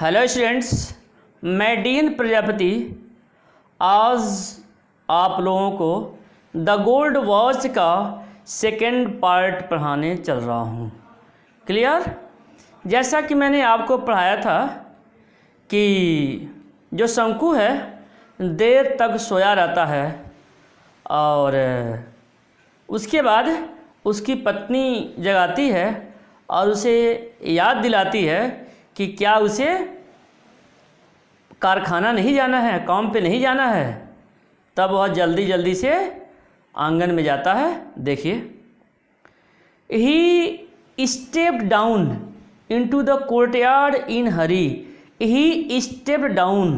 Hello students, मैं dean Prajapati आज आप लोगों को द गोल्ड वॉच का सेकेंड पार्ट पढ़ाने चल रहा हूँ। क्लियर? जैसा कि मैंने आपको पढ़ाया था कि जो शंकु है देर तक सोया रहता है और उसके बाद उसकी पत्नी जगाती है और उसे याद दिलाती है कि क्या उसे कारखाना नहीं जाना है, काम पे नहीं जाना है। तब वह जल्दी जल्दी से आंगन में जाता है। देखिए, ही stepped down into the courtyard in Hari. He stepped down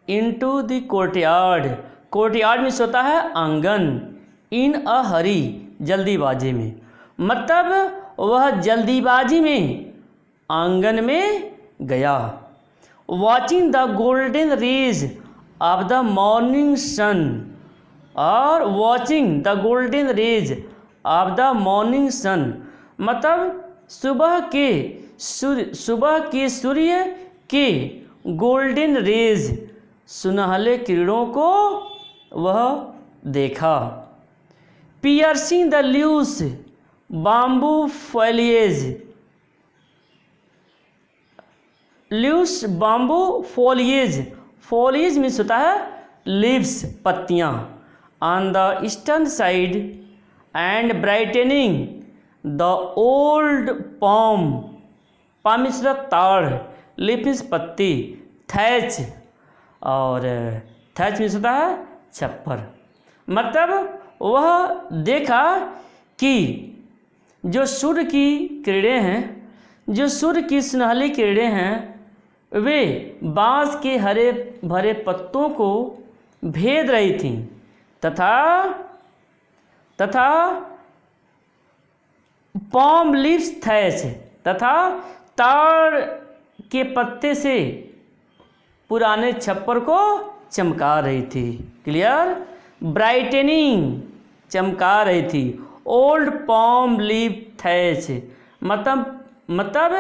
into the courtyard. Courtyard में होता है आंगन, इन अ हरी जल्दीबाजी में, मतलब वह जल्दीबाजी में आंगन में गया। Watching the golden rays of the morning sun, और watching the golden rays of the morning sun, मतलब सुबह के सूर्य के गोल्डन रेज सुनहले किरणों को वह देखा। Piercing the loose bamboo foliage. Loose bamboo foliage, foliage means होता है लीव्स, पत्तियाँ। On the eastern side and brightening the old palm, palm means ताड़, लीफ मीन्स पत्ती, थैच, और थैच मीन्स होता है छप्पर। मतलब वह देखा कि जो सूर्य की किरणें हैं, जो सूर्य की सुनहली किरणें हैं, वे बांस के हरे भरे पत्तों को भेद रही थीं तथा पॉम लीव्स थैच, तथा ताड़ के पत्ते से पुराने छप्पर को चमका रही थी। क्लियर? ब्राइटनिंग, चमका रही थी। ओल्ड पॉम लीव थैच, मतलब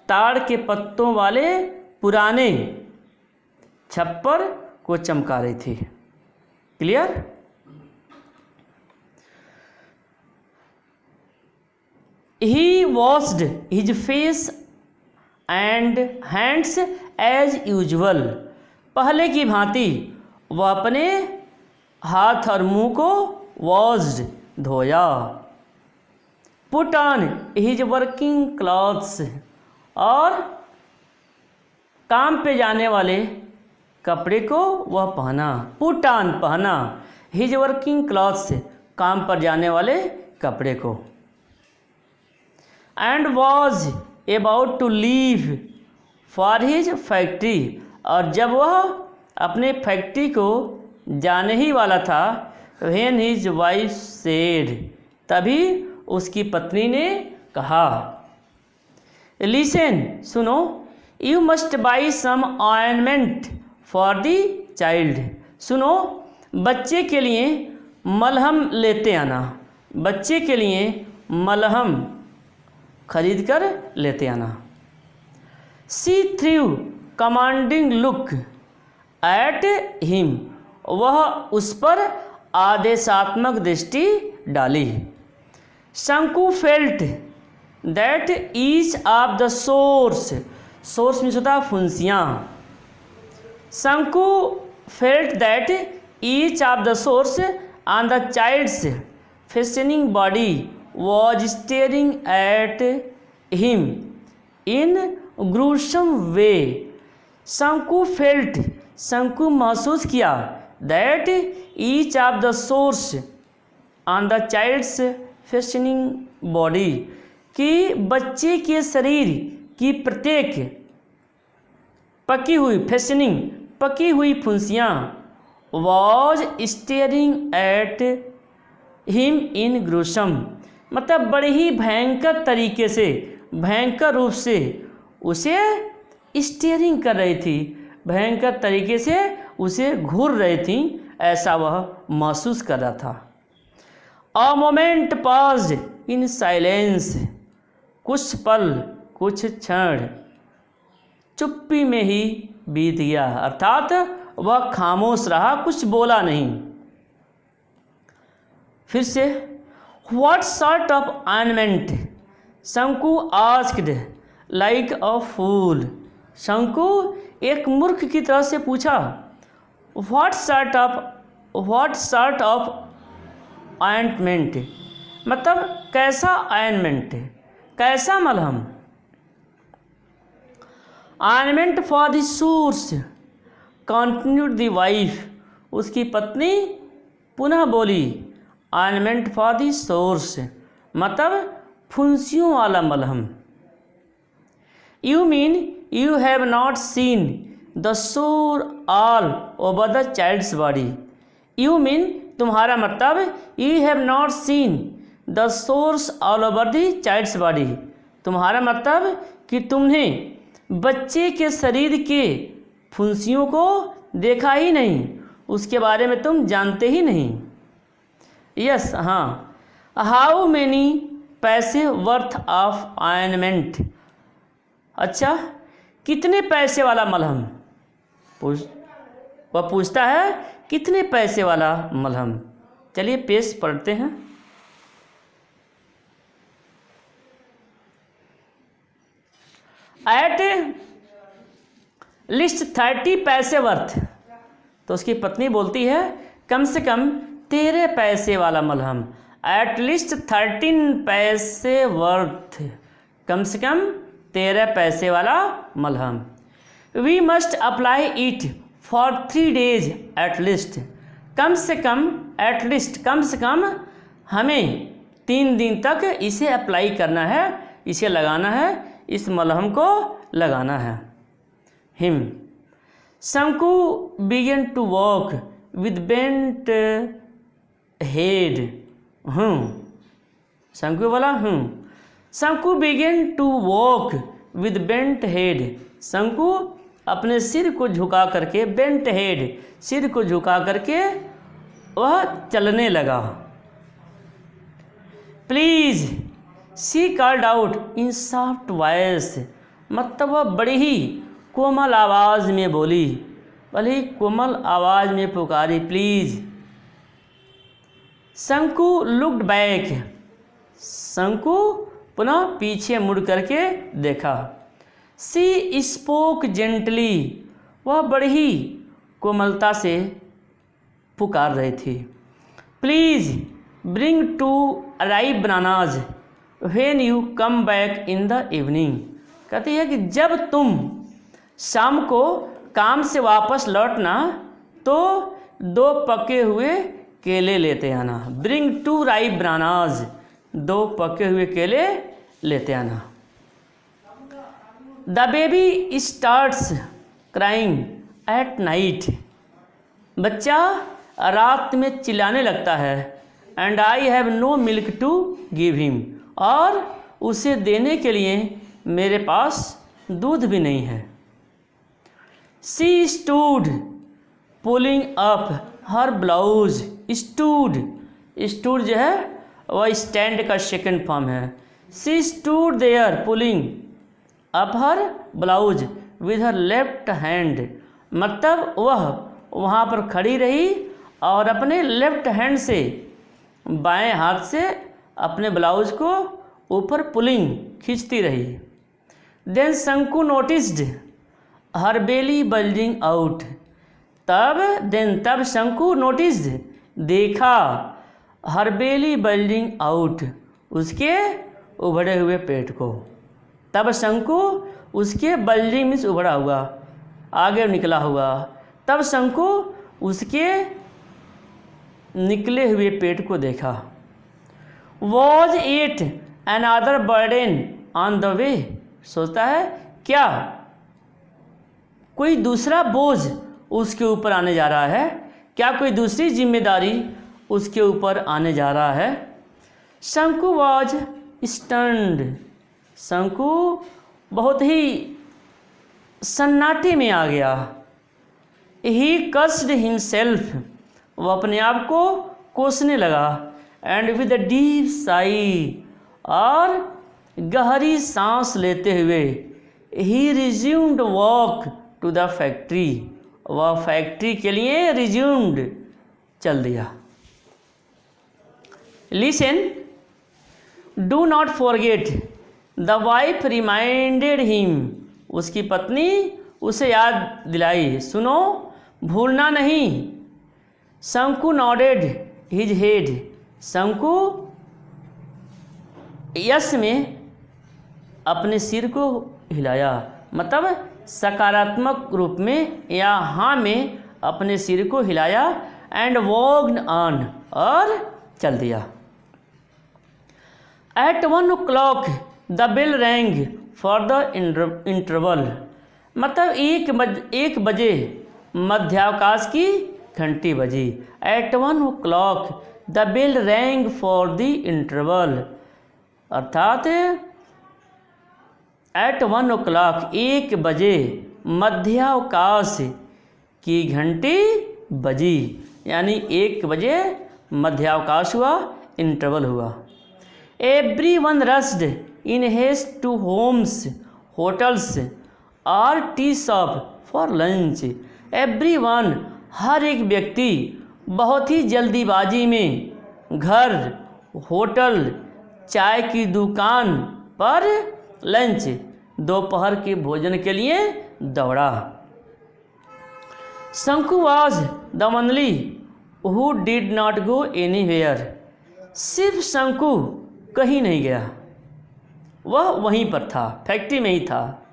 ताड़ के पत्तों वाले पुराने छप्पर को चमका रही थी। Clear? He washed his face and hands as usual. पहले की भांति वह अपने हाथ और मुंह को वॉश्ड, धोया। Put on his working clothes, और काम पे जाने वाले कपड़े को वह पहना। पुट ऑन, पहना। हिज वर्किंग क्लॉथ्स, काम पर जाने वाले कपड़े को। And was about to leave for his factory, और जब वह अपने फैक्ट्री को जाने ही वाला था, व्हेन हिज वाइफ सेड, तभी उसकी पत्नी ने कहा, लिसन, सुनो, you must buy some ointment for the child. सुनो, बच्चे के लिए मलहम लेते आना। बच्चे के लिए मलहम खरीद कर लेते आना। She threw commanding look at him, वह उस पर आदेशात्मक दृष्टि डाली। Shanku felt that each of the sores, sores means होता है फुंसियाँ। Shanku felt that each of the sores on the child's festering body was staring at him in gruesome way. Shanku felt, Shanku महसूस किया, that each of the sores on the child's festering body, कि बच्चे के शरीर की प्रत्येक पकी हुई, फेस्टनिंग, पकी हुई फुंसियाँ, was staring at him in gruesome, मतलब बड़े ही भयंकर तरीके से, भयंकर रूप से उसे स्टेयरिंग कर रही थी, भयंकर तरीके से उसे घूर रही थी, ऐसा वह महसूस कर रहा था। अ मोमेंट पाज्ड इन साइलेंस, कुछ पल, कुछ क्षण चुप्पी में ही बीत गया, अर्थात वह खामोश रहा, कुछ बोला नहीं। फिर से, व्हाट सॉर्ट ऑफ ऑर्नामेंट, शंकु आस्क्ड लाइक अ फूल। शंकु एक मूर्ख की तरह से पूछा, व्हाट सॉर्ट ऑफ ऑइंटमेंट, मतलब कैसा ऑइंटमेंट, कैसा मलहम। Ointment for the source, continued the wife, उसकी पत्नी पुनः बोली, ऑइंटमेंट फॉर द सोर्स मतलब फुंसियों वाला मलहम। You mean you have not seen the sore all over the child's body. You mean तुम्हारा मतलब, you have not seen the sores all over the child's body, तुम्हारा मतलब कि तुमने बच्चे के शरीर के फुंसियों को देखा ही नहीं, उसके बारे में तुम जानते ही नहीं। यस, हाँ। हाउ मैनी पैसे वर्थ ऑफ ऑइंटमेंट, अच्छा कितने पैसे वाला मलहम, वह पूछता है कितने पैसे वाला मलहम। चलिए पेज पढ़ते हैं। एट लिस्ट 30 पैसे वर्थ, तो उसकी पत्नी बोलती है कम से कम 13 पैसे वाला मलहम। एट लिस्ट 13 पैसे वर्थ, कम से कम 13 पैसे वाला मलहम। We must apply it for 3 days at least, कम से कम, एट लिस्ट कम से कम हमें 3 दिन तक इसे अप्लाई करना है, इसे लगाना है, इस मलहम को लगाना है। Him, Shanku began to walk with bent head. Shanku बोला Shanku began to walk with bent head, Shanku अपने सिर को झुका करके, बेंट हेड सिर को झुका करके वह चलने लगा। Please she called out in soft voice, मतलब वह बड़ी ही कोमल आवाज़ में बोली, बड़ी ही कोमल आवाज़ में पुकारी, प्लीज। शंकु लुक्ड बैक, शंकु पुनः पीछे मुड़ करके देखा। सी स्पोक जेंटली, वह बड़ी ही कोमलता से पुकार रही थी। Please bring 2 ripe bananas when you come back in the evening, कहती है कि जब तुम शाम को काम से वापस लौटना तो 2 पके हुए केले लेते आना। ब्रिंग 2 ripe bananas, 2 पके हुए केले लेते आना। The baby starts crying at night, बच्चा रात में चिल्लाने लगता है। And I have no milk to give him, और उसे देने के लिए मेरे पास दूध भी नहीं है। She stood pulling up her blouse, stood, stood जो है वह स्टैंड का सेकंड फॉर्म है। She stood there pulling up her blouse with her left hand, मतलब वह वहाँ पर खड़ी रही और अपने लेफ्ट हैंड से, बाएं हाथ से अपने ब्लाउज को ऊपर पुलिंग खींचती रही। देन शंकु नोटिस्ड हर बेली बल्जिंग आउट, तब शंकु नोटिस्ड देखा, हर बेली बल्जिंग आउट उसके उभरे हुए पेट को। तब शंकु उसके बल्जिंग मीन्स उभरा हुआ, आगे निकला हुआ, तब शंकु उसके निकले हुए पेट को देखा। Was it another burden on the way, सोचता है क्या कोई दूसरा बोझ उसके ऊपर आने जा रहा है, क्या कोई दूसरी जिम्मेदारी उसके ऊपर आने जा रहा है। शंकु वॉज स्टन्ड, शंकु बहुत ही सन्नाटे में आ गया। ही कस्ड हिमसेल्फ, वह अपने आप को कोसने लगा। And with a deep sigh, और गहरी सांस लेते हुए, he resumed walk to the factory, वह फैक्ट्री के लिए रिज्यूम्ड चल दिया। Listen, do not forget, the wife reminded him, उसकी पत्नी उसे याद दिलाई, सुनो भूलना नहीं। Shanku nodded his head, Shanku yes में अपने सिर को हिलाया, मतलब सकारात्मक रूप में या हाँ में अपने सिर को हिलाया। एंड वॉक्ड ऑन, और चल दिया। At 1 o'clock the bell rang for the interval, मतलब 1 बजे मध्यावकाश की घंटी बजी। At 1 o'clock the bell rang for the interval, अर्थात एट 1 o'clock 1 बजे मध्यावकाश की घंटी बजी, यानी 1 बजे मध्यावकाश हुआ, इंटरवल हुआ। Everyone rushed in haste to homes, hotels और tea shop for lunch. Everyone, हर एक व्यक्ति बहुत ही जल्दीबाजी में घर, होटल, चाय की दुकान पर, लंच, दोपहर के भोजन के लिए दौड़ा। शंकु was the only who did not go anywhere, सिर्फ शंकु कहीं नहीं गया, वह वहीं पर था, फैक्ट्री में ही था।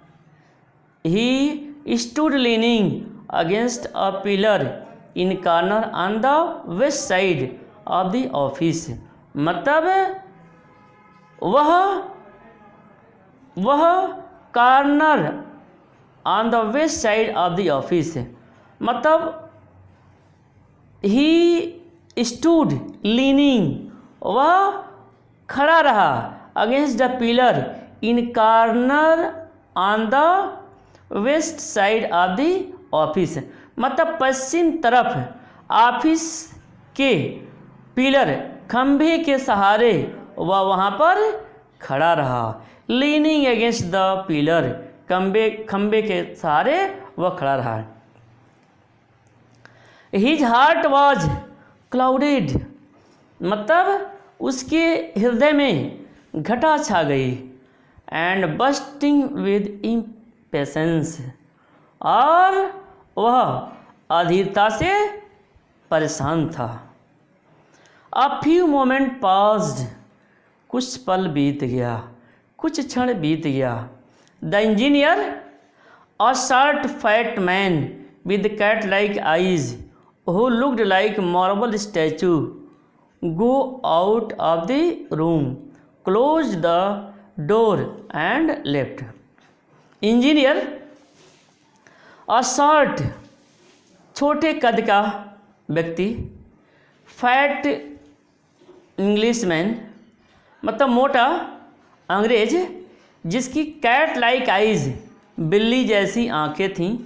He stood leaning against a pillar in corner on the west side of the office, मतलब वह corner on the west side of the office, मतलब ही स्टूड लीनिंग, वह खड़ा रहा, against the pillar in corner on the west side of the office, मतलब पश्चिम तरफ office के pillar, खंभे के सहारे वह वहाँ पर खड़ा रहा। लीनिंग अगेंस्ट द पिलर, खंभे के सहारे वह खड़ा रहा। हिज हार्ट वॉज क्लाउडेड, मतलब उसके हृदय में घटा छा गई। एंड बस्टिंग विद इम्पेशेंस, और वह अधीरता से परेशान था। अ फ्यू मोमेंट पास्ड, कुछ पल बीत गया, कुछ क्षण बीत गया। The engineer, a short fat man with cat like eyes who looked like marble statue, go out of the room, closed the door and left. Engineer, a short, छोटे कद का व्यक्ति, फैट इंग्लिशमैन, मतलब मोटा अंग्रेज, जिसकी कैट लाइक आइज, बिल्ली जैसी आंखें थीं।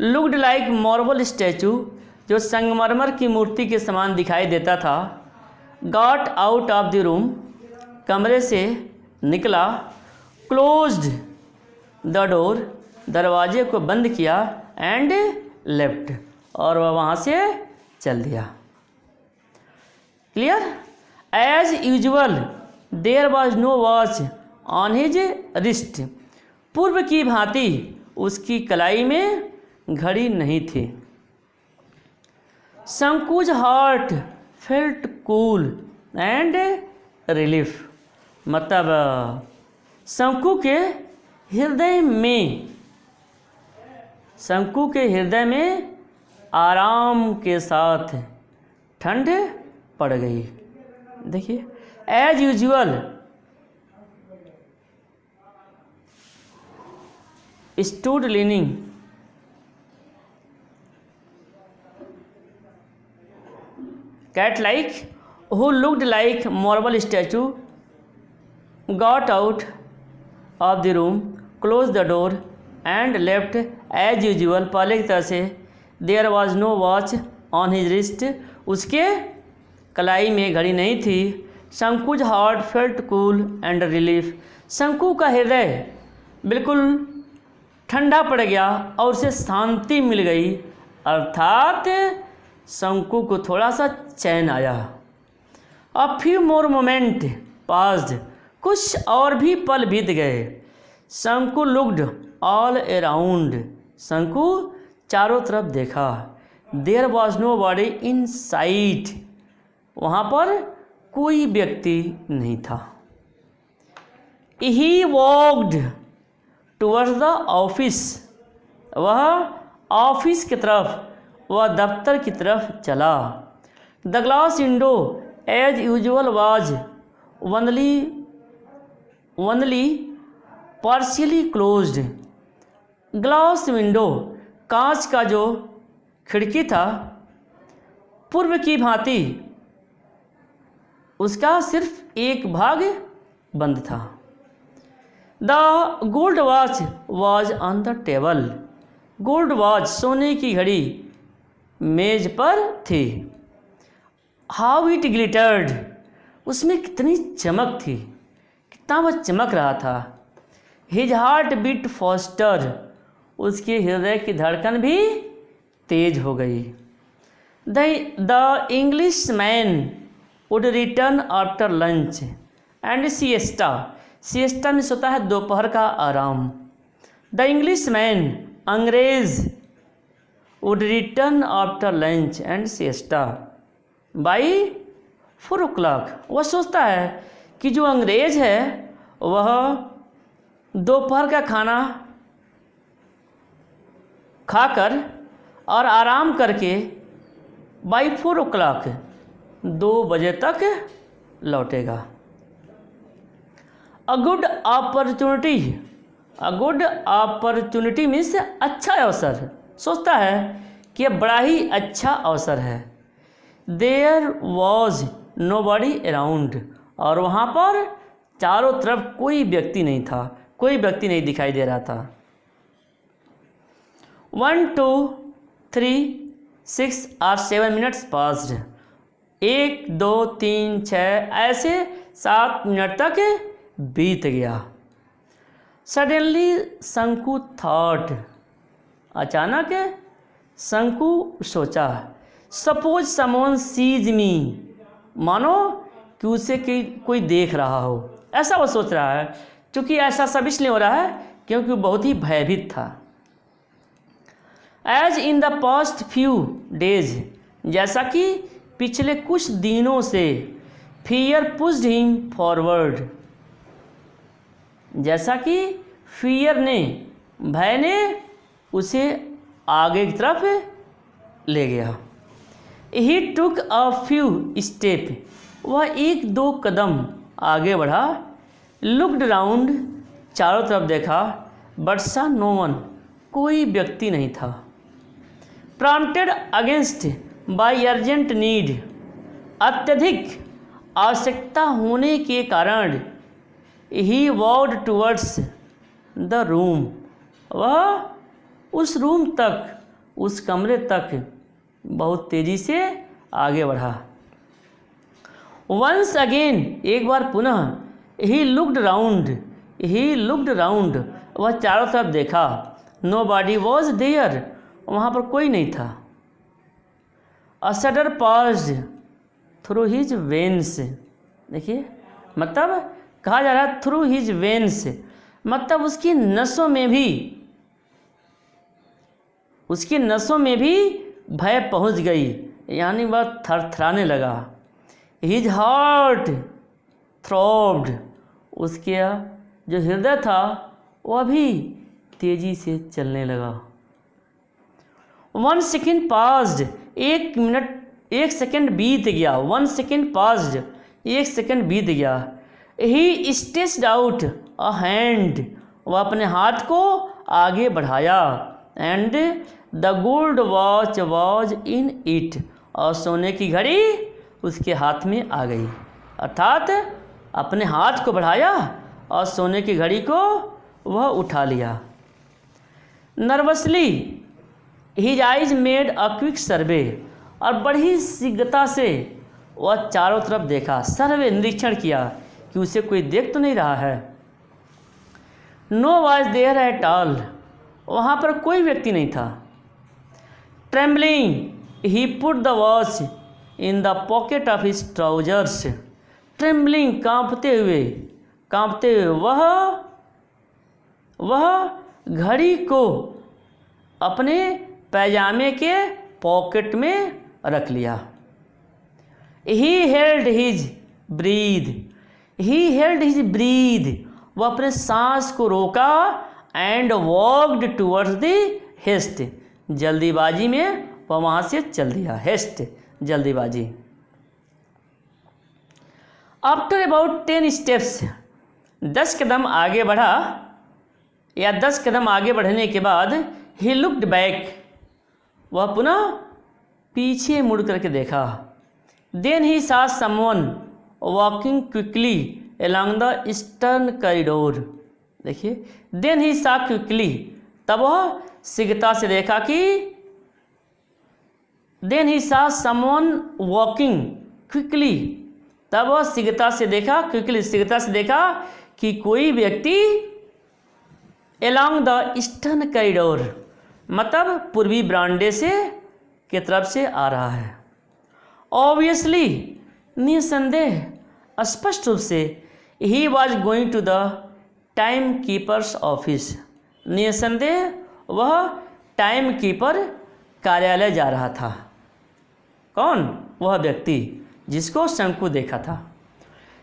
लुक्ड लाइक मार्बल स्टैचू, जो संगमरमर की मूर्ति के समान दिखाई देता था। Got out of the room, कमरे से निकला। क्लोज्ड द डोर, दरवाजे को बंद किया। एंड लेफ्ट, और वह वहाँ से चल दिया। Clear? As usual there was no watch on his wrist, पूर्व की भांति उसकी कलाई में घड़ी नहीं थी। Shanku's heart felt cool and relief, मतलब शंकु के हृदय में आराम के साथ ठंड पड़ गई। देखिए, as usual stood leaning, cat like who looked like marble statue got out of the room, closed the door and left as usual, पहले की तरह से। there was no watch on his wrist, उसके कलाई में घड़ी नहीं थी। Shanku's heart felt cool and relief, Shanku का हृदय बिल्कुल ठंडा पड़ गया और उसे शांति मिल गई, अर्थात शंकु को थोड़ा सा चैन आया। A few more moment passed, कुछ और भी पल बीत गए। शंकु लुक्ड ऑल अराउंड, शंकु चारों तरफ देखा। There was nobody in sight, वहाँ पर कोई व्यक्ति नहीं था। He walked towards the office, वह ऑफिस की तरफ, वह दफ्तर की तरफ चला। The glass window as usual was only partially closed, glass window कांच का जो खिड़की था पूर्व की भांति उसका सिर्फ एक भाग बंद था। The gold watch was on the table, gold watch सोने की घड़ी मेज पर थी। हाउ इट ग्लिटर्ड, उसमें कितनी चमक थी, कितना वह चमक रहा था। हिज हार्ट बीट फास्टर, उसके हृदय की धड़कन भी तेज हो गई। The English man would return after lunch and siesta, siesta में सोता है दोपहर का आराम। द इंग्लिश मैन, अंग्रेज, would return after lunch and siesta by 4 o'clock, वह सोचता है कि जो अंग्रेज है वह दोपहर का खाना खाकर और आराम करके बाई 4 o'clock 2 बजे तक लौटेगा। A good opportunity, a good opportunity means अच्छा अवसर, सोचता है कि यह बड़ा ही अच्छा अवसर है। There was nobody around, और वहाँ पर चारों तरफ कोई व्यक्ति नहीं था, कोई व्यक्ति नहीं दिखाई दे रहा था। 1 2 3 6 और 7 minutes पास्ड, 1 2 3 6 ऐसे 7 मिनट तक बीत गया। सडनली शंकु थॉट, अचानक शंकु सोचा। सपोज समवन सीज मी, मानो कि उसे कोई देख रहा हो, ऐसा वो सोच रहा है। क्योंकि ऐसा सब इसलिए हो रहा है क्योंकि वो बहुत ही भयभीत था। As in the past few days, जैसा कि पिछले कुछ दिनों से, फियर पुश्ड हिम फॉरवर्ड, जैसा कि फियर ने, भय ने उसे आगे की तरफ ले गया। ही टुक अ फ्यू स्टेप, वह 1-2 कदम आगे बढ़ा। लुक्ड राउंड, चारों तरफ देखा। बट सा नो वन, कोई व्यक्ति नहीं था। Prompted against by urgent need, अत्यधिक आवश्यकता होने के कारण ही वॉक्ड टुवर्ड्स द रूम, वह उस रूम तक, उस कमरे तक बहुत तेज़ी से आगे बढ़ा। वंस अगेन, एक बार पुनः, ही लुक्ड राउंड, वह चारों तरफ देखा। नो बॉडी वॉज देयर, वहाँ पर कोई नहीं था। A shudder passed through his veins, देखिए मतलब कहा जा रहा है थ्रू हिज वेन्स, मतलब उसकी नसों में भी भय पहुंच गई, यानी वह थरथराने लगा। हिज हार्ट थ्रॉब्ड, उसके जो हृदय था वह भी तेजी से चलने लगा। 1 सेकेंड पास्ड, 1 सेकेंड बीत गया। 1 सेकेंड पास्ड, 1 सेकेंड बीत गया। ही स्ट्रेच्ड आउट अ हैंड, वह अपने हाथ को आगे बढ़ाया। And the gold watch was in it, और सोने की घड़ी उसके हाथ में आ गई। अर्थात अपने हाथ को बढ़ाया और सोने की घड़ी को वह उठा लिया। Nervously his eyes made a quick survey, और बड़ी शीघ्रता से वह चारों तरफ देखा, सर्वे निरीक्षण किया कि उसे कोई देख तो नहीं रहा है। No was there at all, वहाँ पर कोई व्यक्ति नहीं था। Trembling he put the watch in the pocket of his trousers. Trembling कांपते हुए वह घड़ी को अपने पैजामे के पॉकेट में रख लिया। ही हेल्ड हिज ब्रीद, वह अपने सांस को रोका। And walked towards the haste, जल्दीबाजी में वह वहाँ से चल दिया। हेस्ट जल्दीबाजी। आफ्टर अबाउट 10 स्टेप्स, 10 कदम आगे बढ़ा या 10 कदम आगे बढ़ने के बाद ही लुक्ड बैक, वह पुनः पीछे मुड़ करके देखा। Then he saw someone walking quickly along the eastern corridor. देखिए, देन ही saw quickly, तब वह शीघ्रता से देखा कि then he saw someone walking quickly, तब वह शीघ्रता से देखा कि कोई व्यक्ति along the ईस्टर्न कॉरिडोर, मतलब पूर्वी बरामदे से की तरफ से आ रहा है। ऑब्वियसली, निसंदेह स्पष्ट रूप से, he was going to the time keeper's office, निसंदेह वह टाइम कीपर कार्यालय जा रहा था। कौन? वह व्यक्ति जिसको शंकु देखा था।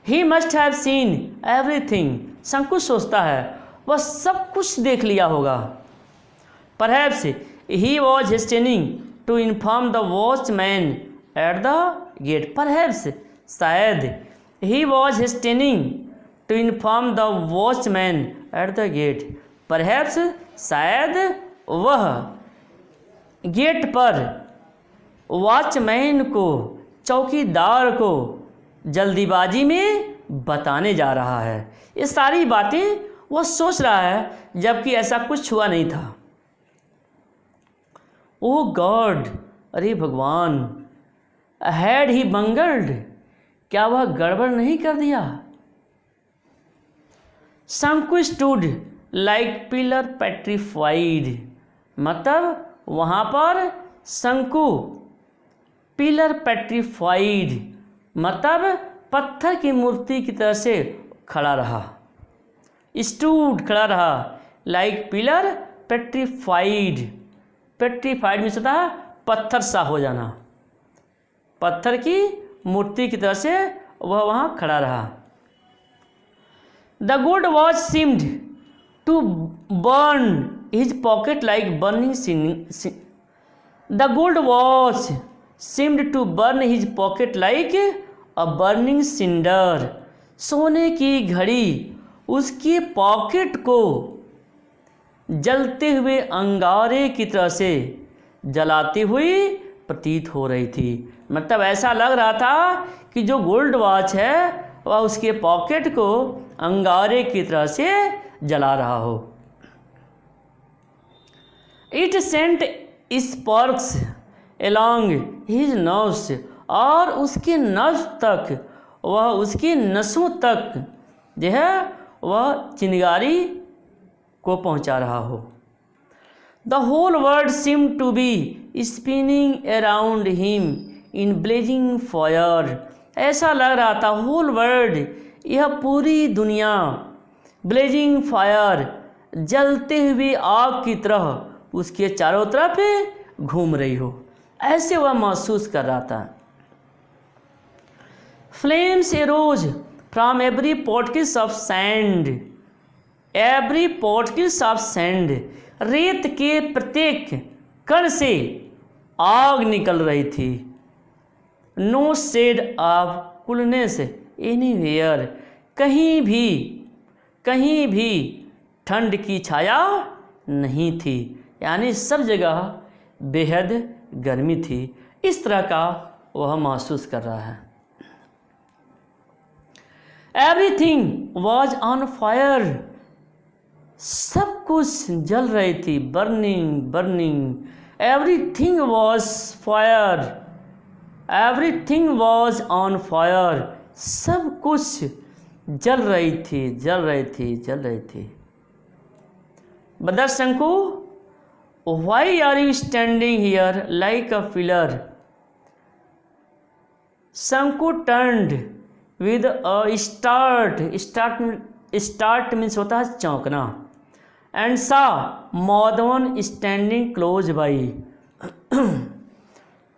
He must have seen everything, Shanku सोचता है वह सब कुछ देख लिया होगा। Perhaps he was hastening to inform the watchman at the gate. Perhaps, शायद, he was hastening to inform the watchman at the gate. Perhaps, शायद वह गेट पर वॉचमैन को, चौकीदार को जल्दीबाजी में बताने जा रहा है। ये सारी बातें वह सोच रहा है जबकि ऐसा कुछ हुआ नहीं था। ओह गॉड, अरे भगवान, हैड ही बंगल्ड, क्या वह गड़बड़ नहीं कर दिया? शंकु स्टूड लाइक पिलर पेट्रीफाइड, मतलब वहाँ पर शंकु पिलर पेट्रीफाइड, मतलब पत्थर की मूर्ति की तरह से खड़ा रहा। स्टूड, खड़ा रहा, लाइक पिलर पेट्रीफाइड, पेट्रीफाइड में होता है पत्थर सा हो जाना, पत्थर की मूर्ति की तरह से वह वहाँ खड़ा रहा। The gold watch seemed to burn his pocket like burning the gold watch seemed to burn his pocket like a burning cinder. सोने की घड़ी उसकी पॉकेट को जलते हुए अंगारे की तरह से जलाती हुई प्रतीत हो रही थी। मतलब ऐसा लग रहा था कि जो गोल्ड वॉच है वह उसके पॉकेट को अंगारे की तरह से जला रहा हो। It sent sparks along his nerves, और उसके नर्व्स तक, वह उसकी नसों तक जो है वह चिंगारी को पहुंचा रहा हो। The whole world seem to be spinning around him in blazing fire. ऐसा लग रहा था होल वर्ल्ड, यह पूरी दुनिया, ब्लेजिंग फायर, जलते हुए आग की तरह उसके चारों तरफ घूम रही हो, ऐसे वह महसूस कर रहा था। Flames arose from every particles of sand, every particles of sand, रेत के प्रत्येक कण से आग निकल रही थी। No shade of coolness anywhere, कहीं भी ठंड की छाया नहीं थी, यानी सब जगह बेहद गर्मी थी। इस तरह का वह महसूस कर रहा है। एवरीथिंग वॉज ऑन फायर, सब कुछ जल रही थी, burning. Everything was fire, everything was on fire, सब कुछ जल रही थी। Brother Shanku, why are you standing here like a pillar. Shanku turned with a start means होता है चौंकना। And saw Madhavan standing close by.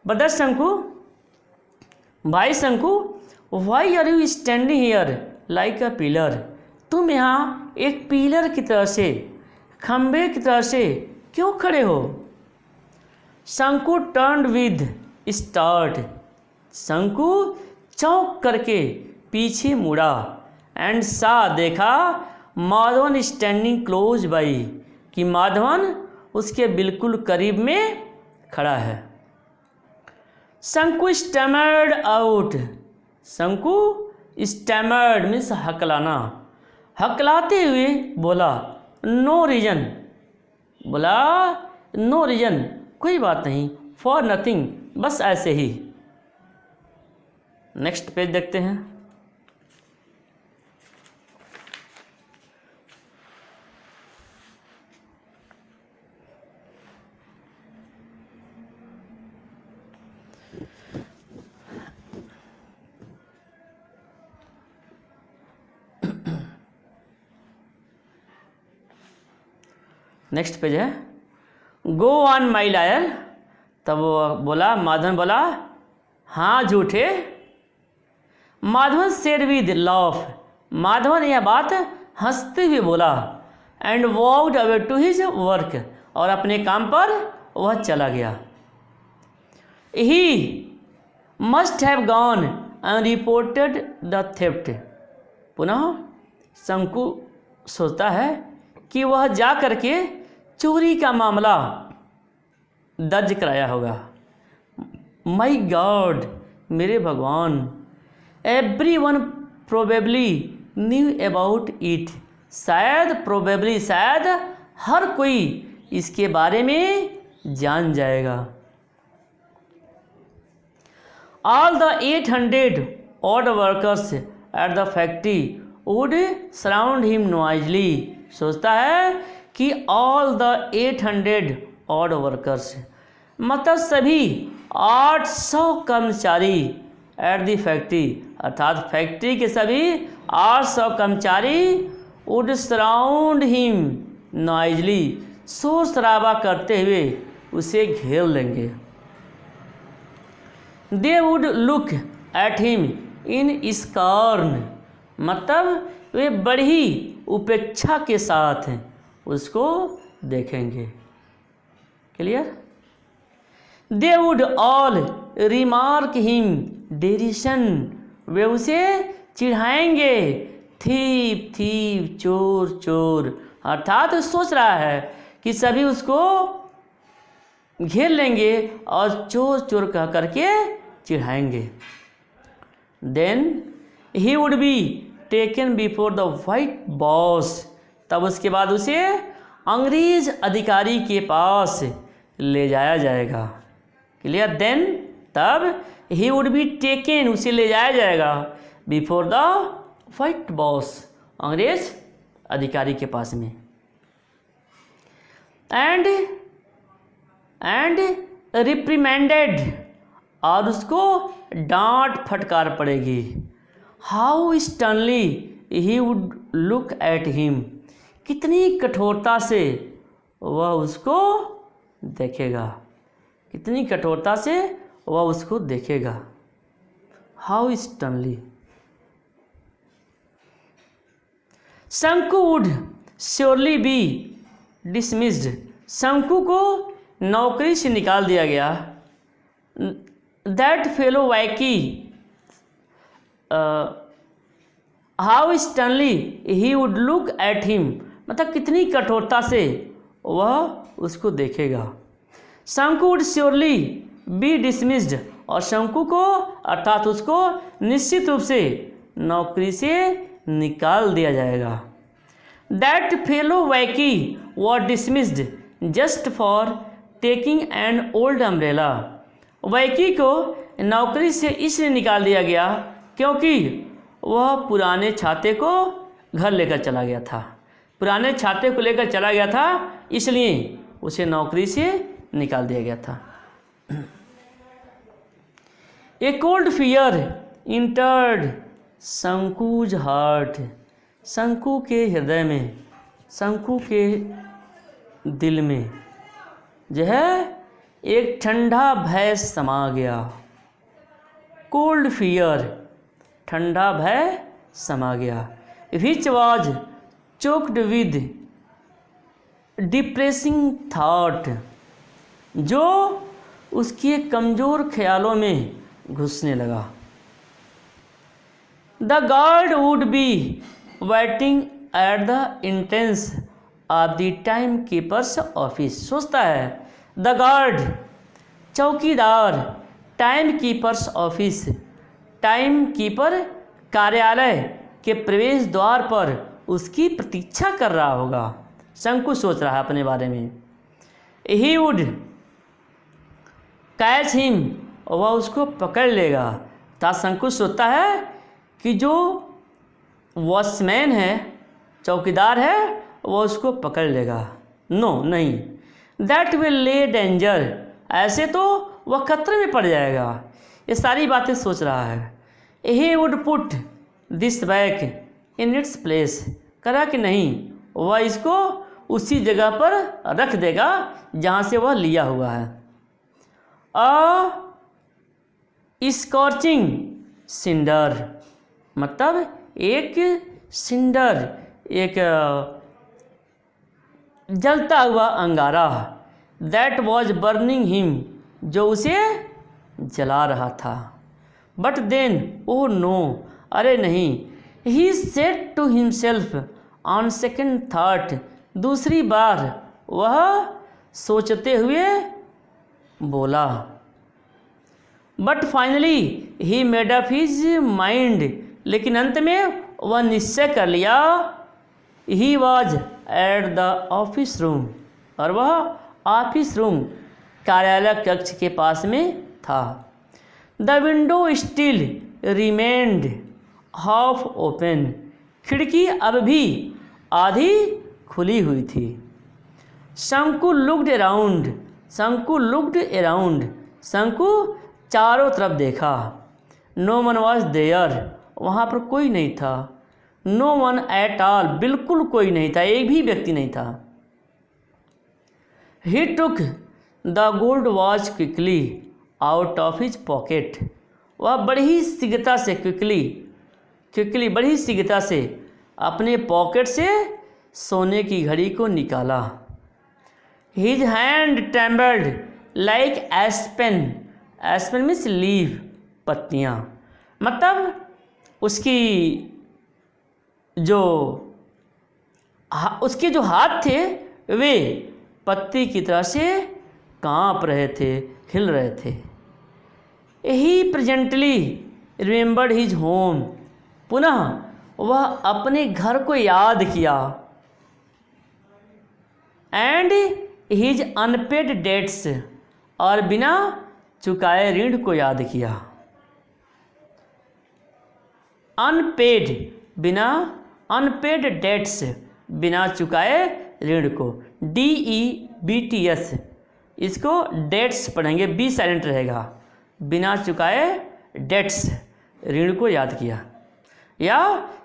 Brother Shanku, भाई Shanku, why are you standing here like a pillar. तुम यहाँ एक पिलर की तरह से, खंबे की तरह से क्यों खड़े हो। शंकु टर्न्ड विद स्टार्ट। शंकु चौंक करके पीछे मुड़ा। एंड सा देखा माधवन स्टैंडिंग क्लोज बाई, कि माधवन उसके बिल्कुल करीब में खड़ा है। शंकु स्टैमर्ड आउट। शंकु स्टैमर्ड मीन्स हकलाना, हकलाते हुए बोला नो रीजन, बोला नो रीजन, कोई बात नहीं, फॉर नथिंग, बस ऐसे ही। नेक्स्ट पेज देखते हैं। नेक्स्ट पेज है गो ऑन माई लायर। तब बोला, माधवन बोला हाँ झूठे। Madhavan said with laugh. Madhavan यह बात हंसते हुए बोला। And walked away to his work, और अपने काम पर वह चला गया। He must have gone and reported the theft. पुनः शंकु सोचता है कि वह जा करके चोरी का मामला दर्ज कराया होगा। माई गॉड, मेरे भगवान। Everyone probably knew about it. शायद, प्रोबेबली शायद, हर कोई इसके बारे में जान जाएगा। All the 800 odd workers at the factory would surround him Noisli. सोचता है कि ऑल द 800 odd वर्कर्स मतलब सभी 800 कर्मचारी एट द फैक्ट्री, अर्थात फैक्ट्री के सभी 800 कर्मचारी वुड सराउंड हिम नॉइजली, शोर शराबा करते हुए उसे घेर लेंगे। They would look at him in scorn, मतलब वे बड़ी उपेक्षा के साथ उसको देखेंगे। Clear. They would all remark him derision, वे उसे चिढ़ाएंगे थीप थीप, चोर चोर, अर्थात सोच रहा है कि सभी उसको घेर लेंगे और चोर चोर कह करके चिढ़ाएंगे। Then he would be taken before the white boss, तब उसके बाद उसे अंग्रेज अधिकारी के पास ले जाया जाएगा। क्लियर। देन तब ही वुड बी टेकन, उसे ले जाया जाएगा बिफोर द वाइट बॉस, अंग्रेज अधिकारी के पास में। एंड रिप्रीमेंडेड, और उसको डांट फटकार पड़ेगी। How sternly he would look at him, कितनी कठोरता से वह उसको देखेगा, कितनी कठोरता से वह उसको देखेगा। How sternly. शंकु वुड श्योरली बी डिसमिस्ड, शंकु को नौकरी से निकाल दिया गया। That fellow वैकी, how sternly he would look at him, मतलब कितनी कठोरता से वह उसको देखेगा। शंकु वुड श्योरली बी डिसमिस्ड, और शंकु को अर्थात उसको निश्चित रूप से नौकरी से निकाल दिया जाएगा। That fellow वैकी was dismissed just for taking an old umbrella, वैकी को नौकरी से इसलिए निकाल दिया गया क्योंकि वह पुराने छाते को घर लेकर चला गया था, पुराने छाते को लेकर चला गया था, इसलिए उसे नौकरी से निकाल दिया गया था। A cold fear entered Shanku's heart, Shanku के हृदय में, शंकु के दिल में जो है एक ठंडा भय समा गया। कोल्ड फियर, ठंडा भय समा गया। Which was choked with depressing thought, जो उसके कमज़ोर ख्यालों में घुसने लगा। The guard would be waiting at the entrance of the time keeper's office, सोचता है द गार्ड, चौकीदार, time keeper's office, time keeper कार्यालय के प्रवेश द्वार पर उसकी प्रतीक्षा कर रहा होगा। शंकु सोच रहा है अपने बारे में। ही वुड कैच हिम, वह उसको पकड़ लेगा। था शंकु सोचता है कि जो वॉचमैन है, चौकीदार है, वह उसको पकड़ लेगा। नो, नहीं, दैट विल ले डेंजर, ऐसे तो वह खतरे में पड़ जाएगा। ये सारी बातें सोच रहा है। He would put this back in its place, करा कि नहीं, वह इसको उसी जगह पर रख देगा जहाँ से वह लिया हुआ है। स्कॉर्चिंग सिंडर, मतलब एक सिंडर, एक जलता हुआ अंगारा, दैट वॉज बर्निंग हिम, जो उसे जला रहा था। बट देन, ओ नो, अरे नहीं, he said to himself on second thought, दूसरी बार वह सोचते हुए बोला। But finally he made up his mind, लेकिन अंत में वह निश्चय कर लिया। He was at the office room, और वह ऑफिस रूम, कार्यालय कक्ष के पास में था। The window still remained half open, खिड़की अब भी आधी खुली हुई थी। शंकु लुक्ड अराउंड, शंकु लुक्ड अराउंड, शंकु चारों तरफ देखा। नो वन वॉज देयर, वहाँ पर कोई नहीं था। नो वन एट ऑल, बिल्कुल कोई नहीं था, एक भी व्यक्ति नहीं था। He took the gold watch quickly out of his pocket, वह बड़ी शीघ्रता से क्विकली बड़ी शीघ्रता से अपने पॉकेट से सोने की घड़ी को निकाला। His hand trembled like aspen, aspen means leave, पत्तियाँ, मतलब उसके जो हाथ थे वे पत्ती की तरह से कांप रहे थे, हिल रहे थे। ही प्रेजेंटली रिमेंबर्ड हिज होम, पुनः वह अपने घर को याद किया। एंड हिज अनपेड डेट्स, और बिना चुकाए ऋण को याद किया। अनपेड, बिना, अनपेड डेट्स, बिना चुकाए ऋण को, DEBTS, इसको डेट्स पढ़ेंगे, बी साइलेंट रहेगा। बिना चुकाए डेट्स, ऋण को याद किया, या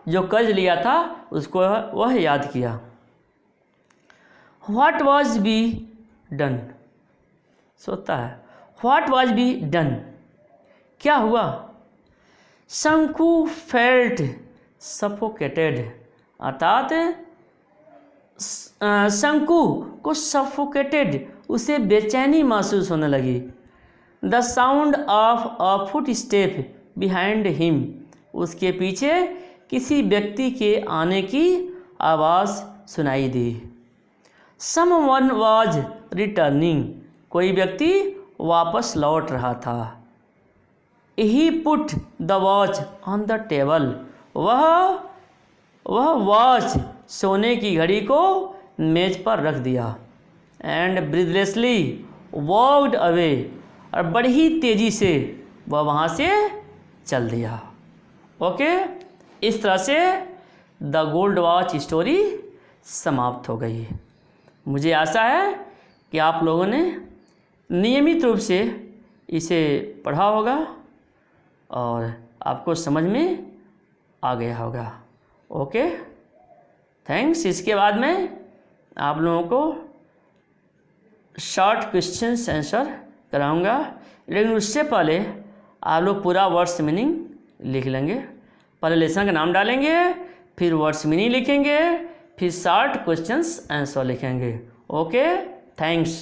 जो कर्ज लिया था उसको वह याद किया। व्हाट वॉज बी डन, सोचता है व्हाट वॉज बी डन, क्या हुआ। शंकु फेल्ट सफोकेटेड, अर्थात शंकु को सफोकेटेड, उसे बेचैनी महसूस होने लगी। The sound of a foot step behind him, उसके पीछे किसी व्यक्ति के आने की आवाज़ सुनाई दी। समवन वॉज रिटर्निंग, कोई व्यक्ति वापस लौट रहा था। He put the watch on the table, वह वॉच, सोने की घड़ी को मेज पर रख दिया। एंड ब्रीथलेसली वॉक्ड अवे, और बड़ी तेज़ी से वह वहाँ से चल दिया। ओके, इस तरह से द गोल्ड वॉच स्टोरी समाप्त हो गई। मुझे आशा है कि आप लोगों ने नियमित रूप से इसे पढ़ा होगा और आपको समझ में आ गया होगा। Okay, thanks. इसके बाद में आप लोगों को शॉर्ट क्वेश्चंस आंसर कराऊंगा, लेकिन उससे पहले आप लोग पूरा वर्ड्स मीनिंग लिख लेंगे। पहले लेसन का नाम डालेंगे, फिर वर्ड्स मीनिंग लिखेंगे, फिर शॉर्ट क्वेश्चंस आंसर लिखेंगे। Okay, thanks.